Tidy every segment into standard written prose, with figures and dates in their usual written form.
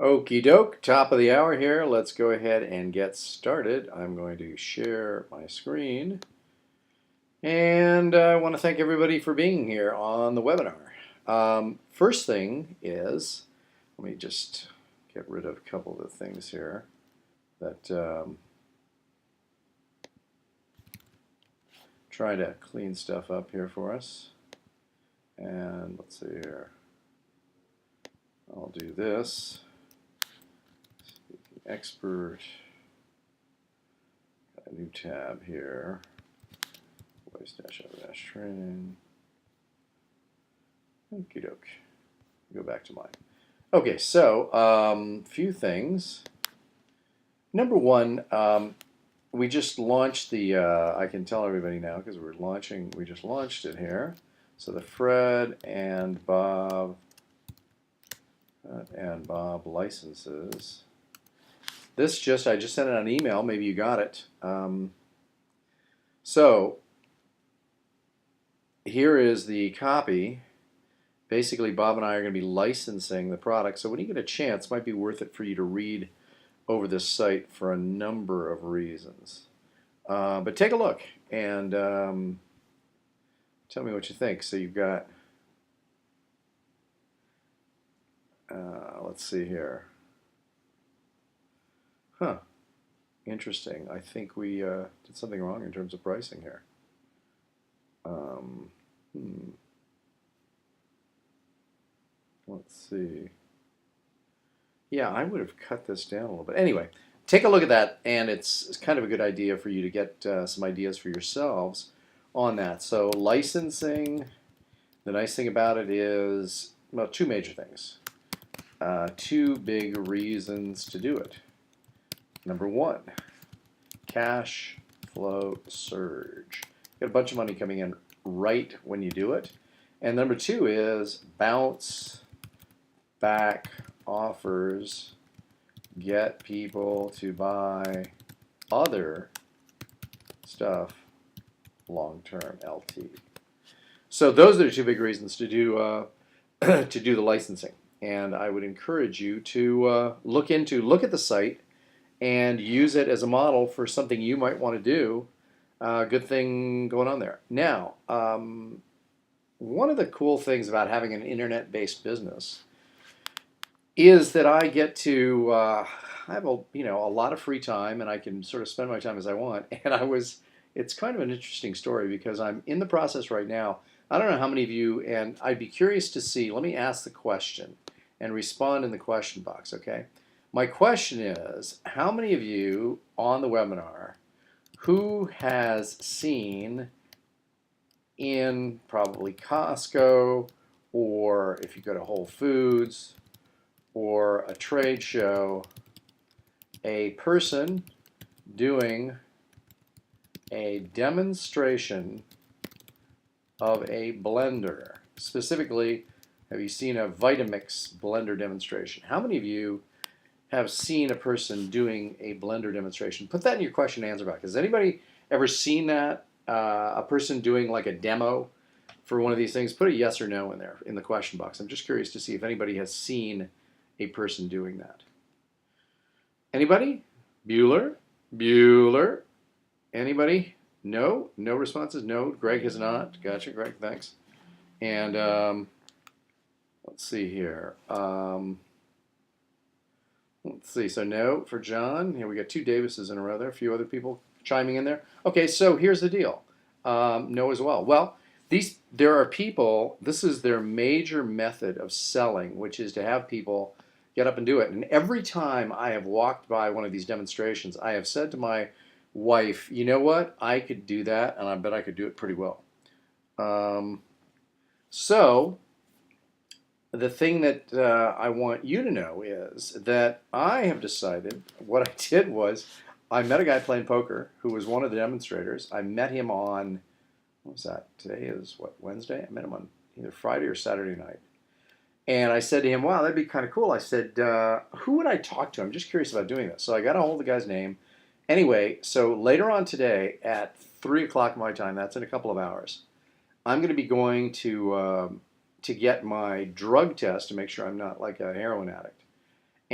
Okie doke, top of the hour here. Let's go ahead and get started. I'm going to share my screen. And I want to thank everybody for being here on the webinar. First thing is, let me just get rid of a couple of the things here that try to clean stuff up here for us. And let's see here. I'll do this. Expert. Got a new tab here. Voice-over-training. Okie doke. Go back to mine. Okay, so few things. Number one, we just launched the. I can tell everybody now because we're launching. We just launched it here. So the Fred and Bob licenses. This I just sent it on an email. Maybe you got it. So here is the copy. Basically, Bob and I are going to be licensing the product. So when you get a chance, it might be worth it for you to read over this site for a number of reasons. But take a look and tell me what you think. So you've got, let's see here. Huh. Interesting. I think we did something wrong in terms of pricing here. Let's see. Yeah, I would have cut this down a little bit. Anyway, take a look at that, and it's kind of a good idea for you to get some ideas for yourselves on that. So licensing, the nice thing about it is, well, two major things. Two big reasons to do it. Number one, cash flow surge. You got a bunch of money coming in right when you do it. And number two is bounce back offers, get people to buy other stuff long-term LT. So those are the two big reasons to do to do the licensing. And I would encourage you to look at the site and use it as a model for something you might want to do. Good thing going on there. Now, one of the cool things about having an internet-based business is that I get to I have a lot of free time, and I can sort of spend my time as I want. And it's kind of an interesting story because I'm in the process right now. I don't know how many of you, and I'd be curious to see. Let me ask the question and respond in the question box. Okay. My question is, how many of you on the webinar who has seen in probably Costco, or if you go to Whole Foods or a trade show, a person doing a demonstration of a blender? Specifically, have you seen a Vitamix blender demonstration? How many of you have seen a person doing a blender demonstration? Put that in your question and answer box. Has anybody ever seen that? A person doing like a demo for one of these things? Put a yes or no in there in the question box. I'm just curious to see if anybody has seen a person doing that. Anybody? Bueller? Bueller? Anybody? No? No responses? No. Greg has not. Gotcha, Greg. Thanks. And let's see here. Let's see. So no for John. Here we got two Davises in a row there. A few other people chiming in there. Okay, so here's the deal. No as well. Well, there are people. This is their major method of selling, which is to have people get up and do it. And every time I have walked by one of these demonstrations, I have said to my wife, you know what? I could do that, and I bet I could do it pretty well. So the thing that I want you to know is that I have decided, what I did was, I met a guy playing poker who was one of the demonstrators. I met him on, what was that? Today is what, Wednesday? I met him on either Friday or Saturday night. And I said to him, wow, that'd be kind of cool. I said, who would I talk to? I'm just curious about doing this. So I got a hold of the guy's name. Anyway, so later on today at 3 o'clock my time, that's in a couple of hours, I'm going to be going to get my drug test to make sure I'm not like a heroin addict.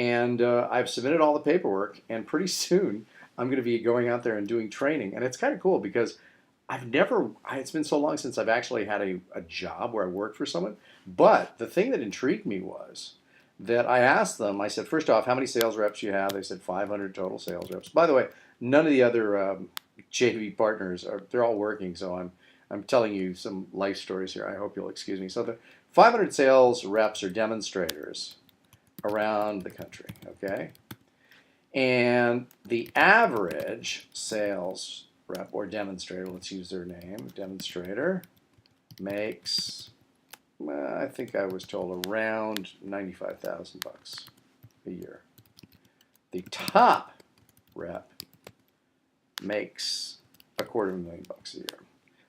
And I've submitted all the paperwork, and pretty soon I'm going to be going out there and doing training. And it's kind of cool because it's been so long since I've actually had a job where I worked for someone. But the thing that intrigued me was that I asked them, I said, first off, how many sales reps do you have? They said 500 total sales reps. By the way, none of the other JV partners they're all working, so I'm telling you some life stories here. I hope you'll excuse me. So the 500 sales reps or demonstrators around the country, okay? And the average sales rep or demonstrator, let's use their name, demonstrator, makes, I think I was told around $95,000 a year. The top rep makes $250,000 a year.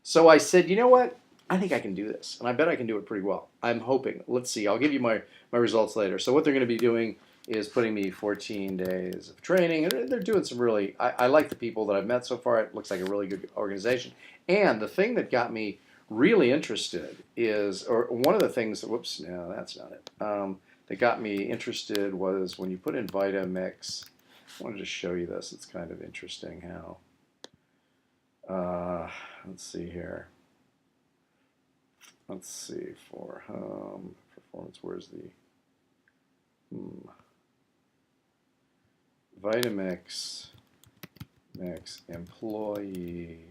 So I said, you know what? I think I can do this, and I bet I can do it pretty well. I'm hoping. Let's see. I'll give you my results later. So what they're going to be doing is putting me 14 days of training, and they're doing some really. I like the people that I've met so far. It looks like a really good organization. And the thing that got me really interested is, or one of the things that, whoops, no, that's not it. That got me interested was when you put in Vitamix. I wanted to show you this. It's kind of interesting how. Let's see here. Let's see for performance. Where's the Vitamix employee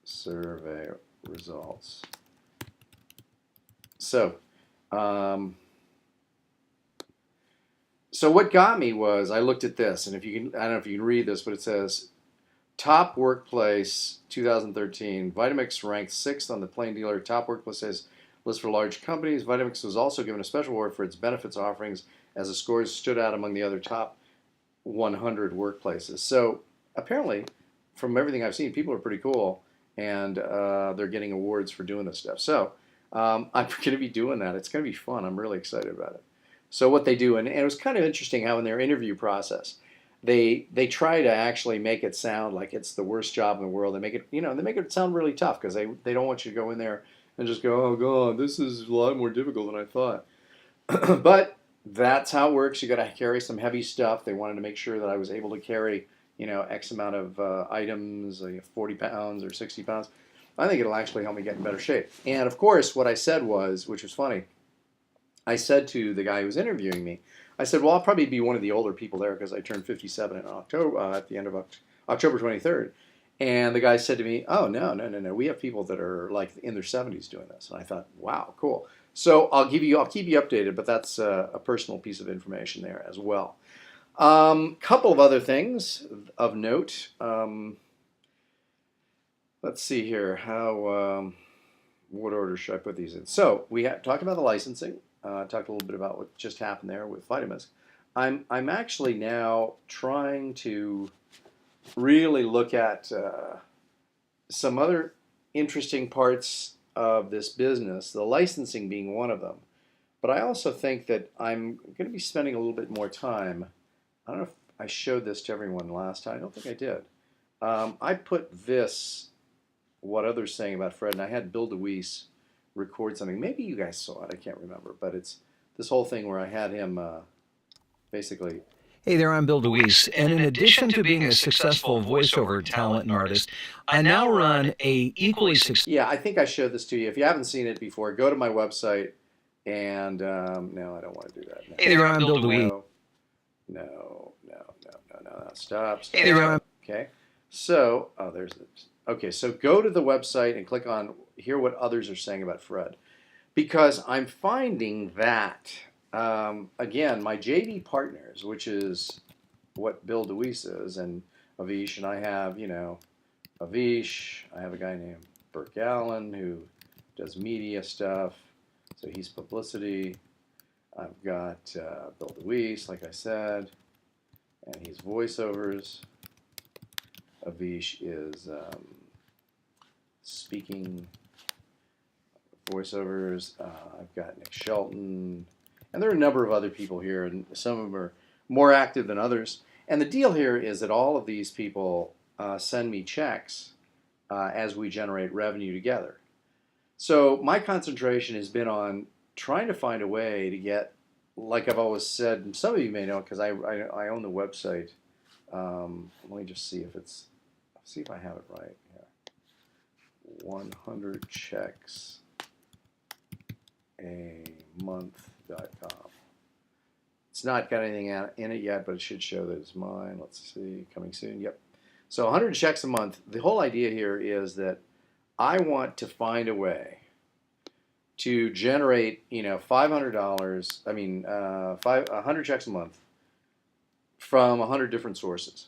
survey results? So, so what got me was I looked at this, and if you can, I don't know if you can read this, but it says Top Workplace 2013. Vitamix ranked 6th on the Plain Dealer Top Workplace list for large companies. Vitamix was also given a special award for its benefits offerings as the scores stood out among the other top 100 workplaces. So apparently, from everything I've seen, people are pretty cool, and they're getting awards for doing this stuff. So I'm going to be doing that. It's going to be fun. I'm really excited about it. So what they do, and it was kind of interesting how in their interview process, they try to actually make it sound like it's the worst job in the world. They make it, they make it sound really tough because they don't want you to go in there and just go, oh God, this is a lot more difficult than I thought. But that's how it works. You got to carry some heavy stuff. They wanted to make sure that I was able to carry, X amount of items, 40 pounds or 60 pounds. I think it'll actually help me get in better shape. And of course, what I said was, which was funny, I said to the guy who was interviewing me, I said, well, I'll probably be one of the older people there because I turned 57 in October, at the end of October 23rd. And the guy said to me, oh, no. We have people that are like in their 70s doing this. And I thought, wow, cool. So I'll keep you updated, but that's a personal piece of information there as well. Couple of other things of note. Let's see here. What order should I put these in? So we talked about the licensing. Talked a little bit about what just happened there with Vitamix. I'm actually now trying to really look at some other interesting parts of this business, the licensing being one of them. But I also think that I'm going to be spending a little bit more time. I don't know if I showed this to everyone last time. I don't think I did. I put this, what others saying about Fred, and I had Bill DeWeese record something. Maybe you guys saw it. I can't remember. But it's this whole thing where I had him basically. Hey there, I'm Bill DeWeese, and in addition to being a successful voiceover talent and artist, I now run a equally successful... Yeah, I think I showed this to you. If you haven't seen it before, go to my website, and no, I don't want to do that. No. Hey there, I'm Bill DeWeese. No, stop. Hey there, I'm... Okay, so, there's the... Okay, so go to the website and click on hear what others are saying about Fred. Because I'm finding that, again, my JV partners, which is what Bill DeWeese is, and Avish, and I have, Avish, I have a guy named Burke Allen who does media stuff, so he's publicity. I've got Bill DeWeese, like I said, and he's voiceovers. Avish is speaking voiceovers. I've got Nick Shelton, and there are a number of other people here, and some of them are more active than others. And the deal here is that all of these people send me checks as we generate revenue together. So my concentration has been on trying to find a way to get like I've always said, and some of you may know because I own the website. Let me just see if I have it right. Yeah. 100 checks a month.com. It's not got anything in it yet, but it should show that it's mine. Let's see, coming soon. Yep. So 100 checks a month. The whole idea here is that I want to find a way to generate, $500. I mean, 100 checks a month from 100 different sources.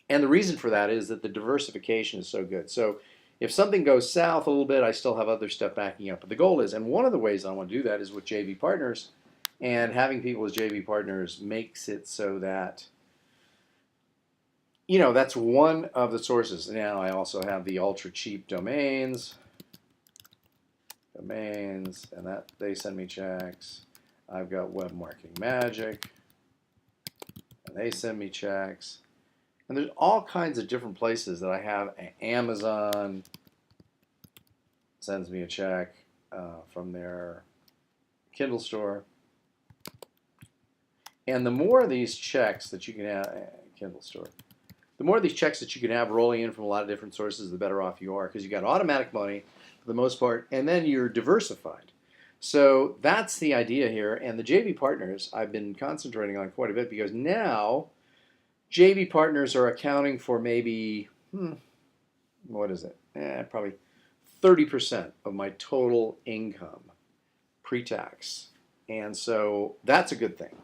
And the reason for that is that the diversification is so good. So if something goes south a little bit, I still have other stuff backing up. But the goal is, and one of the ways I want to do that is with JV partners, and having people as JV partners makes it so that, that's one of the sources. Now I also have the ultra cheap domains, and that they send me checks. I've got Web Marketing Magic, and they send me checks. And there's all kinds of different places that I have. Amazon sends me a check from their Kindle store. And the more of these checks that you can have, Kindle store, the more of these checks that you can have rolling in from a lot of different sources, the better off you are, because you got automatic money for the most part, and then you're diversified. So that's the idea here. And the JV partners I've been concentrating on quite a bit because now JV partners are accounting for maybe, what is it? Probably 30% of my total income pre-tax. And so that's a good thing.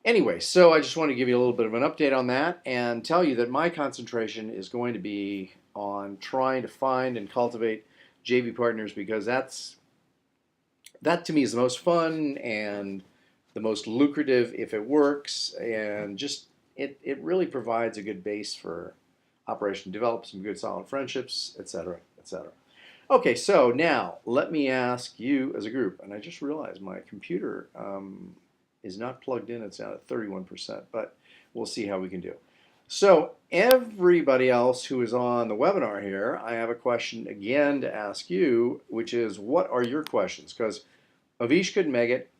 Anyway, so I just want to give you a little bit of an update on that and tell you that my concentration is going to be on trying to find and cultivate JV partners because that to me is the most fun and the most lucrative if it works, and just it really provides a good base for operation, develop some good solid friendships, etc., etc. Okay, so now let me ask you as a group, and I just realized my computer is not plugged in. It's out at 31%, but we'll see how we can do. So everybody else who is on the webinar here, I have a question again to ask you, which is, what are your questions? Because Avish couldn't make it.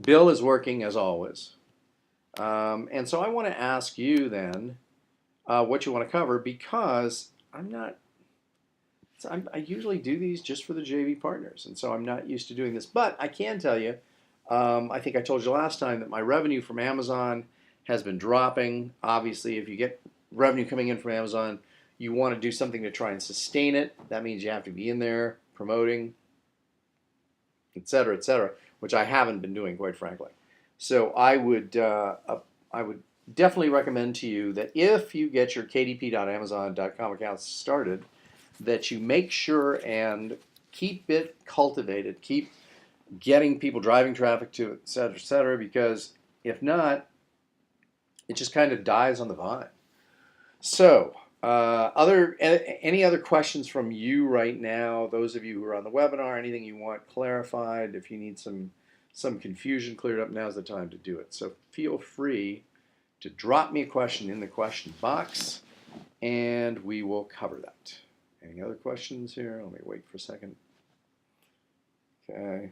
Bill is working as always. And so I want to ask you then what you want to cover, because I usually do these just for the JV partners, and so I'm not used to doing this. But I can tell you, I think I told you last time that my revenue from Amazon has been dropping. Obviously, if you get revenue coming in from Amazon, you want to do something to try and sustain it. That means you have to be in there promoting, et cetera, which I haven't been doing, quite frankly. So I would definitely recommend to you that if you get your kdp.amazon.com accounts started, that you make sure and keep it cultivated, keep getting people driving traffic to it, et cetera, because if not, it just kind of dies on the vine. So, any other questions from you right now? Those of you who are on the webinar, anything you want clarified, if you need some confusion cleared up, now's the time to do it. So feel free to drop me a question in the question box, and we will cover that. Any other questions here? Let me wait for a second. Okay.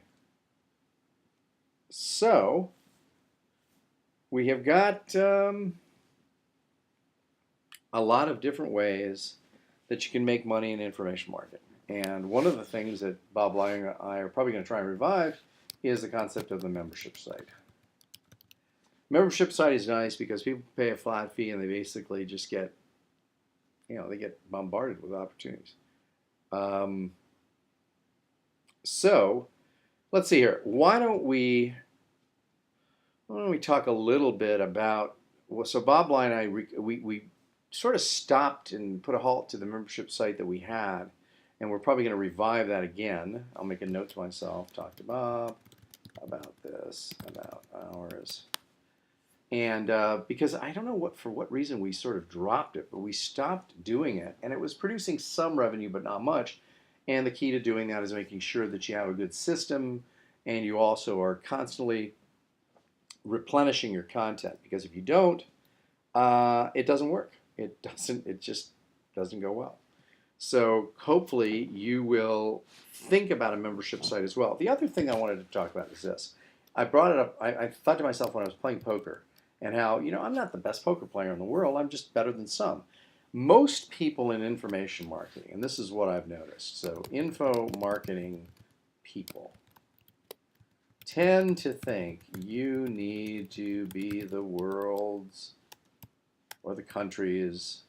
So we have got a lot of different ways that you can make money in information marketing. And one of the things that Bob Lang and I are probably going to try and revive is the concept of the membership site. Membership site is nice because people pay a flat fee and they basically just get, they get bombarded with opportunities. So let's see here. Why don't we talk a little bit about, so Bob Lang and I, we sort of stopped and put a halt to the membership site that we had, and we're probably going to revive that again. I'll make a note to myself, talk to Bob about this, about ours. And because I don't know for what reason we sort of dropped it, but we stopped doing it, and it was producing some revenue, but not much. And the key to doing that is making sure that you have a good system, and you also are constantly replenishing your content, because if you don't, it doesn't work. It just doesn't go well. So hopefully you will think about a membership site as well. The other thing I wanted to talk about is this. I brought it up. I thought to myself when I was playing poker, and how, I'm not the best poker player in the world. I'm just better than some. Most people in information marketing, and this is what I've noticed. So, info marketing people tend to think you need to be the world's or the country's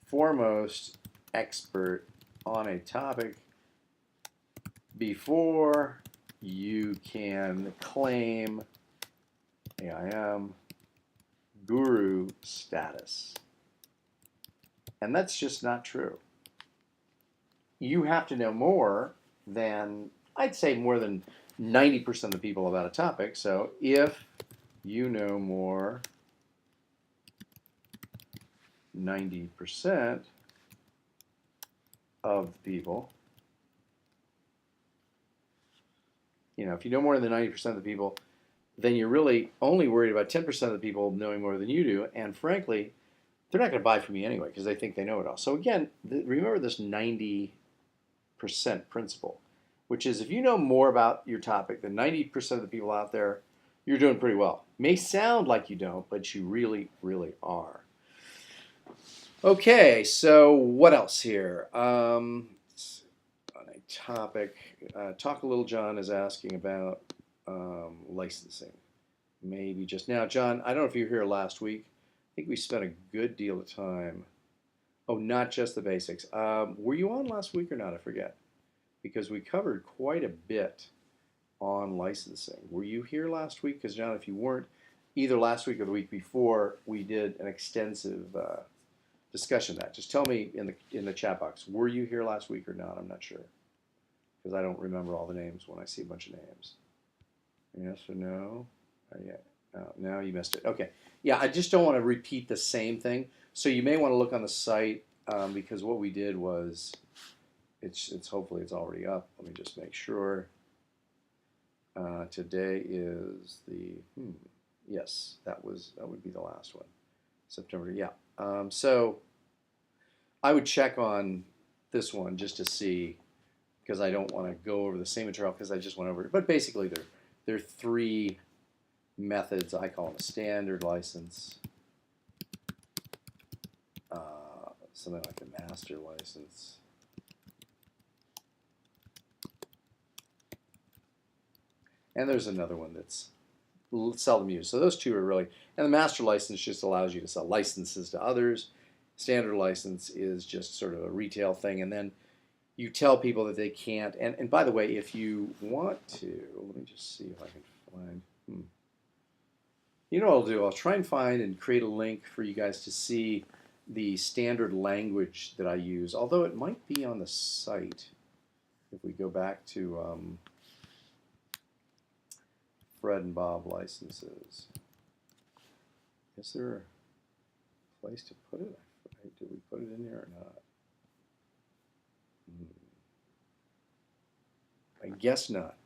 foremost expert on a topic before you can claim AIM guru status. And that's just not true. You have to know more than, I'd say, more than 90% of the people about a topic. So if you know more 90% of the people, if you know more than 90% of the people, then you're really only worried about 10% of the people knowing more than you do. And frankly, they're not going to buy from you anyway because they think they know it all. So again, remember this 90% principle, which is if you know more about your topic than 90% of the people out there, you're doing pretty well. May sound like you don't, but you really, really are. Okay, so what else here? On a topic, Talk a Little John is asking about licensing. Maybe just now. John, I don't know if you were here last week. I think we spent a good deal of time. Oh, not just the basics. Were you on last week or not? I forget. Because we covered quite a bit on licensing. Were you here last week? Because, John, if you weren't, either last week or the week before, we did an extensive discussion of that. Just tell me in the chat box, were you here last week or not? I'm not sure. Because I don't remember all the names when I see a bunch of names. Yes or no? Yeah. No, you missed it. Okay. Yeah, I just don't want to repeat the same thing. So you may want to look on the site because what we did was, it's hopefully it's already up. Let me just make sure. Today is the yes, that would be the last one, September. Yeah. So I would check on this one just to see because I don't want to go over the same material because I just went over it. But basically, there are three methods. I call them a standard license, something like a master license, and there's another one that's seldom used. So those two are really, and the master license just allows you to sell licenses to others. Standard license is just sort of a retail thing, and then you tell people that they can't. And by the way, if you want to, let me just see if I can find. You know what I'll do? I'll try and find and create a link for you guys to see the standard language that I use, although it might be on the site. If we go back to Fred and Bob licenses, is there a place to put it? Did we put it in there or not? I guess not.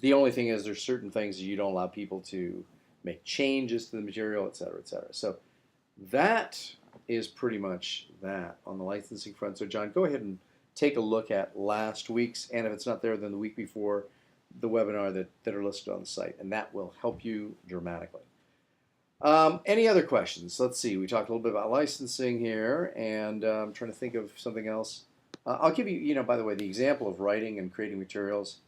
The only thing is there's certain things that you don't allow people to make changes to the material, et cetera, et cetera. So that is pretty much that on the licensing front. So John, go ahead and take a look at last week's, and if it's not there, then the week before, the webinar that are listed on the site, and that will help you dramatically. Any other questions? Let's see. We talked a little bit about licensing here, and I'm trying to think of something else. I'll give you, by the way, the example of writing and creating materials.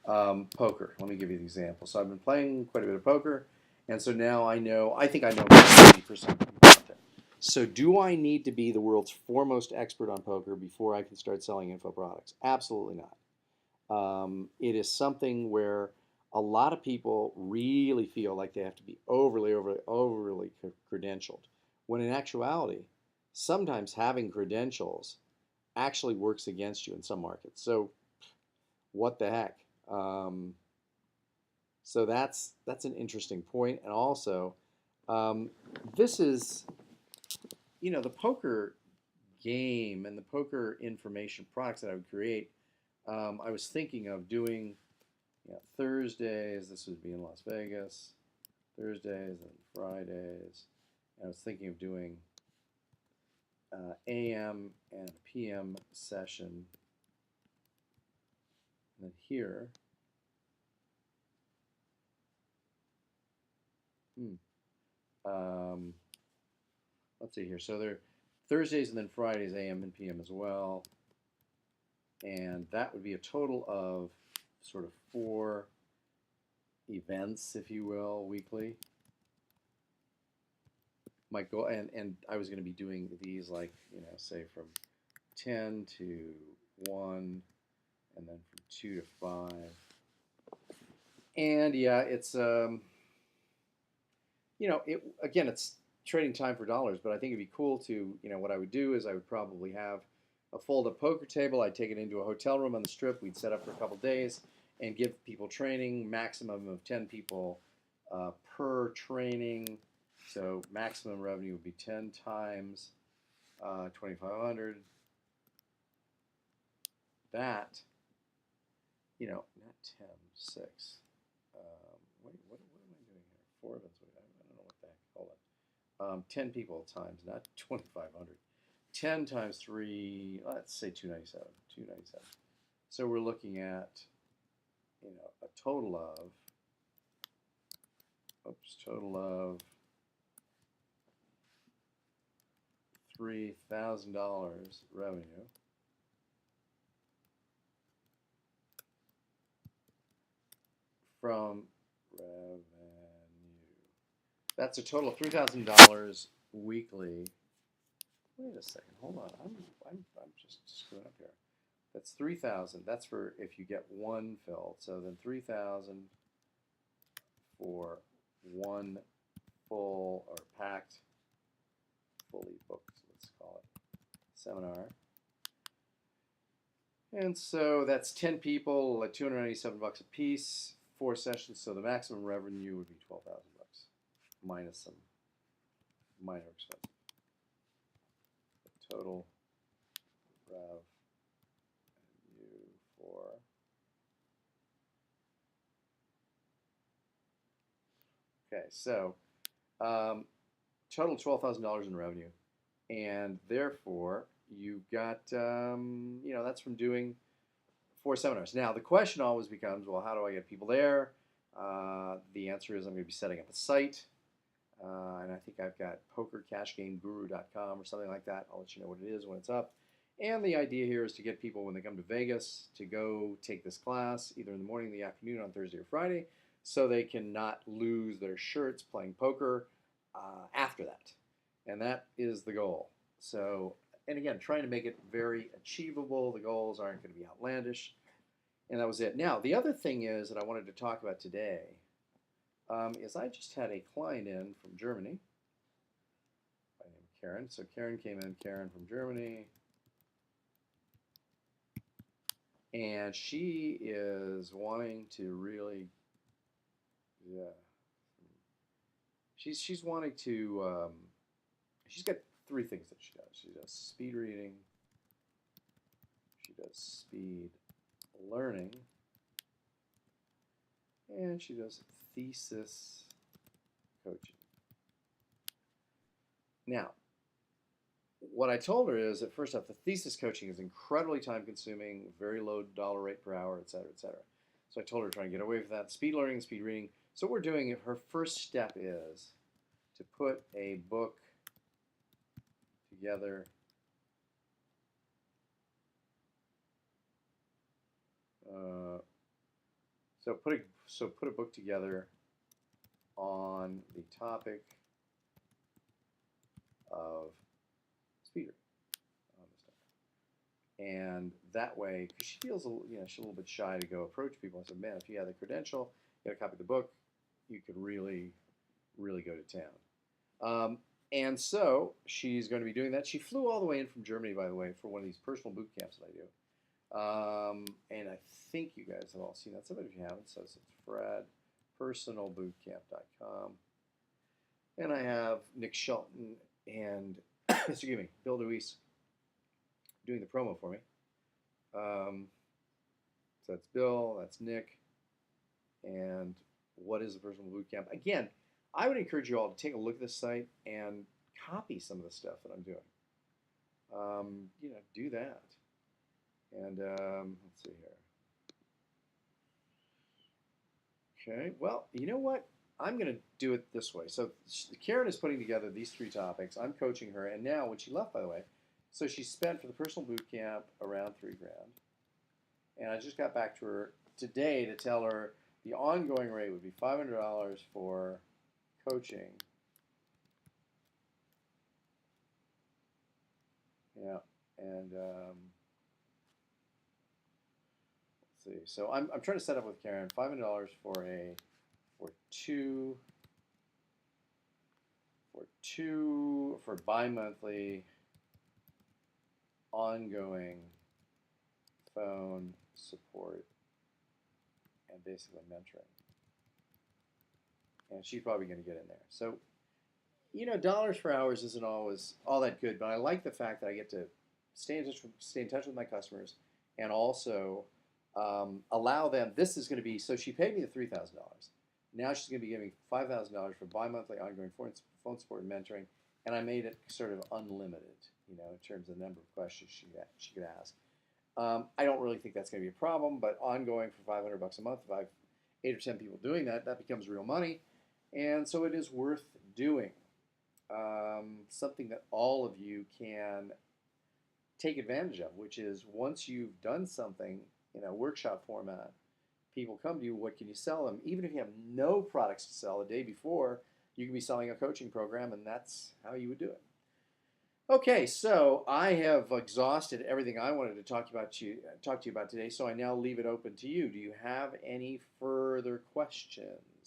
Poker. Let me give you the example. So I've been playing quite a bit of poker, and so now I think I know 80% of the people out there. So do I need to be the world's foremost expert on poker before I can start selling info products? Absolutely not. It is something where a lot of people really feel like they have to be overly credentialed, when in actuality, sometimes having credentials actually works against you in some markets. So what the heck? So that's an interesting point. And also, this is, the poker game and the poker information products that I would create. I was thinking of doing Thursdays. This would be in Las Vegas. Thursdays and Fridays. And I was thinking of doing AM and PM session And then here, um, let's see here. So they're Thursdays and then Fridays, AM and PM as well. And that would be a total of sort of 4 events, if you will, weekly. Might go, and I was going to be doing these like, say from 10 to 1, and then from 2 to 5. And yeah, it's it again, it's trading time for dollars, but I think it'd be cool to, what I would do is I would probably have a fold-up poker table. I'd take it into a hotel room on the Strip. We'd set up for a couple days and give people training, maximum of 10 people per training. So maximum revenue would be 10 times 2,500. That, not 10, 6. Wait, what am I doing here? 4 events. Wait, I don't know what the heck. Hold on. 10 people times, not 2,500. 10 times 3, let's say 297. 297. So we're looking at, a total of, $3,000 revenue from revenue. That's a total of $3,000 weekly. Wait a second, hold on. I'm just screwing up here. That's 3,000. That's for if you get one filled. So then 3,000 for one full or packed, fully booked, let's call it, seminar. And so that's 10 people at $297 a piece, 4 sessions. So the maximum revenue would be $12,000 minus some minor expenses. The total revenue for so total $12,000 in revenue, and therefore you've got that's from doing 4 seminars. Now the question always becomes, well, how do I get people there? The answer is I'm going to be setting up a site, and I think I've got pokercashgameguru.com or something like that. I'll let you know what it is when it's up. And the idea here is to get people when they come to Vegas to go take this class either in the morning or the afternoon on Thursday or Friday, so they can not lose their shirts playing poker after that. And that is the goal. So, and again, trying to make it very achievable. The goals aren't going to be outlandish. And that was it. Now, the other thing is that I wanted to talk about today is I just had a client in from Germany by the name of Karen. So Karen came in, Karen from Germany. And she is wanting to really, yeah, she's wanting to, she's got 3 things that she does. She does speed reading, she does speed learning, and she does thesis coaching. Now, what I told her is that first off, the thesis coaching is incredibly time consuming, very low dollar rate per hour, et cetera, et cetera. So I told her trying to get away from that. Speed learning, speed reading. So what we're doing, her first step is to put a book together put a book together on the topic of speed reading. And that way, because she feels she's a little bit shy to go approach people. I said, man, if you have the credential, you got a copy of the book, you could really, really go to town. And so she's going to be doing that. She flew all the way in from Germany, by the way, for one of these personal boot camps that I do. And I think you guys have all seen that. Some of you haven't, so it's fredpersonalbootcamp.com. And I have Nick Shelton and excuse me, Bill Deweese doing the promo for me. So that's Bill, that's Nick, and what is the personal boot camp? Again, I would encourage you all to take a look at this site and copy some of the stuff that I'm doing. Do that. And let's see here. Okay. Well, you know what? I'm going to do it this way. So Karen is putting together these three topics. I'm coaching her, and now when she left, by the way, so she spent for the personal boot camp around $3,000, and I just got back to her today to tell her the ongoing rate would be $500 for coaching. Yeah, and let's see. So I'm trying to set up with Karen $500 for two for bi-monthly ongoing phone support and basically mentoring. And she's probably going to get in there. So, dollars for hours isn't always all that good, but I like the fact that I get to stay in touch with my customers, and also allow them. This is going to be so. She paid me the $3,000. Now she's going to be giving $5,000 for bi-monthly ongoing phone support and mentoring, and I made it sort of unlimited, in terms of the number of questions she could ask. I don't really think that's going to be a problem, but ongoing for $500 a month, if I have 8 or 10 people doing that, that becomes real money, and so it is worth doing. Something that all of you can take advantage of, which is once you've done something in a workshop format, people come to you. What can you sell them? Even if you have no products to sell the day before, you can be selling a coaching program, and that's how you would do it. Okay, so I have exhausted everything I wanted to talk to you about today. So I now leave it open to you. Do you have any further questions?